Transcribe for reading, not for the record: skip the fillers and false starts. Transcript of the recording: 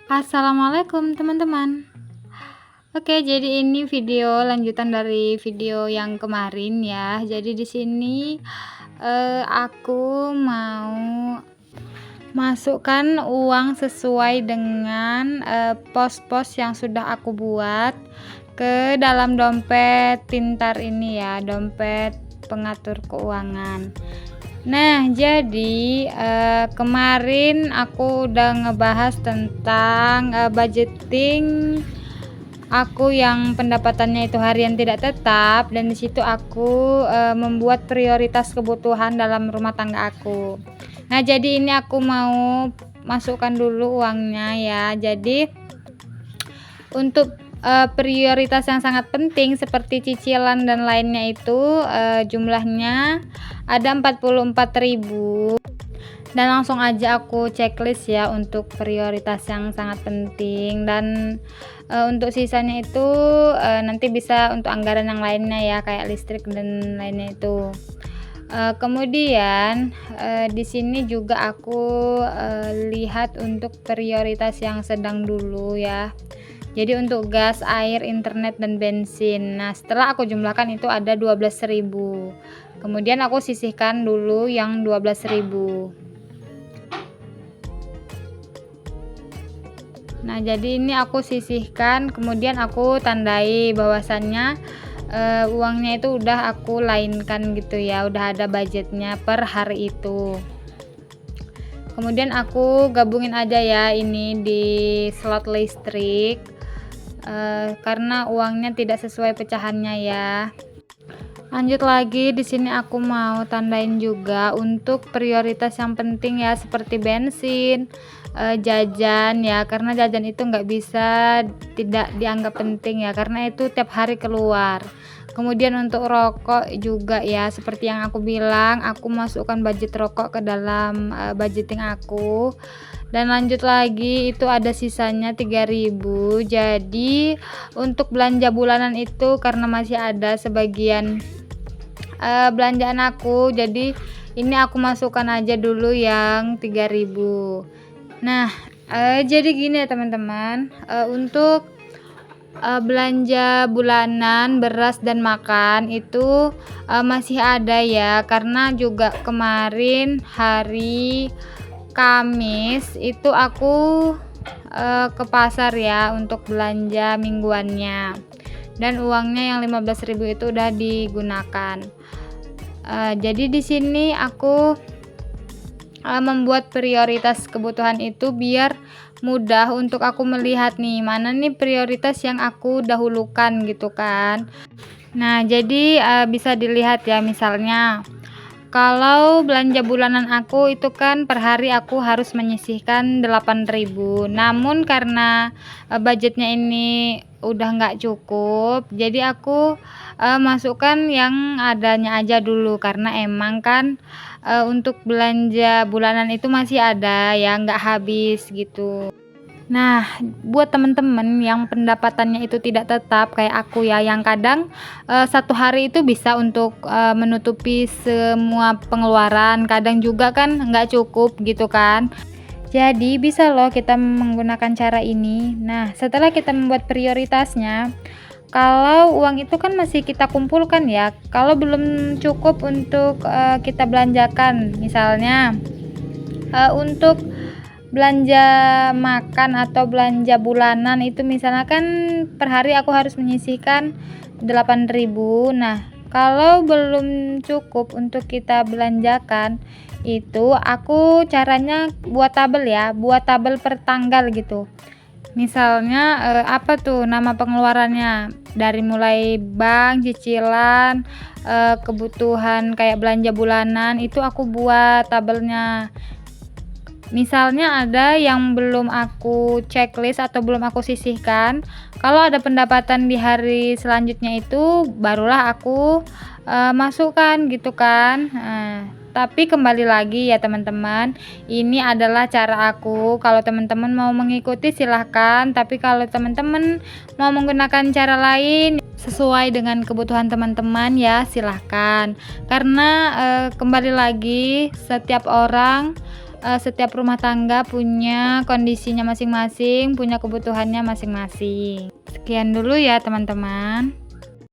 Assalamualaikum teman-teman. Oke, jadi ini video lanjutan dari video yang kemarin ya. Jadi di sini aku mau masukkan uang sesuai dengan pos-pos yang sudah aku buat ke dalam dompet pintar ini ya, dompet pengatur keuangan. Nah, jadi kemarin aku udah ngebahas tentang budgeting aku yang pendapatannya itu harian tidak tetap, dan disitu aku membuat prioritas kebutuhan dalam rumah tangga aku. Nah, jadi ini aku mau masukkan dulu uangnya ya. Jadi untuk prioritas yang sangat penting seperti cicilan dan lainnya itu jumlahnya ada 44.000. Dan langsung aja aku checklist ya untuk prioritas yang sangat penting, dan untuk sisanya itu nanti bisa untuk anggaran yang lainnya ya, kayak listrik dan lainnya itu. Kemudian di sini juga aku lihat untuk prioritas yang sedang dulu ya. Jadi untuk gas, air, internet, dan bensin. Nah, setelah aku jumlahkan itu ada 12.000. Kemudian aku sisihkan dulu yang 12.000. Nah, jadi ini aku sisihkan, kemudian aku tandai bahwasannya uangnya itu udah aku lainkan gitu ya, udah ada budgetnya per hari itu. Kemudian aku gabungin aja ya ini di slot listrik karena uangnya tidak sesuai pecahannya ya. Lanjut lagi, di sini aku mau tandain juga untuk prioritas yang penting ya, seperti bensin, jajan ya, karena jajan itu nggak bisa tidak dianggap penting ya, karena itu tiap hari keluar. Kemudian untuk rokok juga ya, seperti yang aku bilang, aku masukkan budget rokok ke dalam budgeting aku. Dan lanjut lagi, itu ada sisanya 3.000. Jadi untuk belanja bulanan itu karena masih ada sebagian belanjaan aku, jadi ini aku masukkan aja dulu yang 3.000. Nah, jadi gini ya teman-teman, untuk belanja bulanan beras dan makan itu masih ada ya, karena juga kemarin hari Kamis itu aku ke pasar ya untuk belanja mingguannya, dan uangnya yang 15.000 itu udah digunakan. Jadi di sini aku membuat prioritas kebutuhan itu biar mudah untuk aku melihat nih mana nih prioritas yang aku dahulukan gitu kan. Nah, jadi bisa dilihat ya, misalnya kalau belanja bulanan aku itu kan per hari aku harus menyisihkan 8.000. Namun karena budgetnya ini udah nggak cukup, jadi aku masukkan yang adanya aja dulu, karena emang kan untuk belanja bulanan itu masih ada ya, nggak habis gitu. Nah, buat temen-temen yang pendapatannya itu tidak tetap kayak aku ya, yang kadang satu hari itu bisa untuk menutupi semua pengeluaran, kadang juga kan nggak cukup gitu kan. Jadi bisa loh kita menggunakan cara ini. Nah, setelah kita membuat prioritasnya, kalau uang itu kan masih kita kumpulkan ya, kalau belum cukup untuk kita belanjakan, misalnya untuk belanja makan atau belanja bulanan itu misalnya kan per hari aku harus menyisihkan 8.000. Nah, kalau belum cukup untuk kita belanjakan itu aku caranya buat tabel ya, buat tabel per tanggal gitu. Misalnya apa tuh nama pengeluarannya, dari mulai bank, cicilan, kebutuhan kayak belanja bulanan itu aku buat tabelnya. Misalnya ada yang belum aku checklist atau belum aku sisihkan, kalau ada pendapatan di hari selanjutnya itu barulah aku masukkan gitu kan. Tapi kembali lagi ya teman-teman, ini adalah cara aku. Kalau teman-teman mau mengikuti silahkan, tapi kalau teman-teman mau menggunakan cara lain sesuai dengan kebutuhan teman-teman ya silahkan. Karena kembali lagi, setiap orang setiap rumah tangga punya kondisinya masing-masing, punya kebutuhannya masing-masing. Sekian dulu ya teman-teman.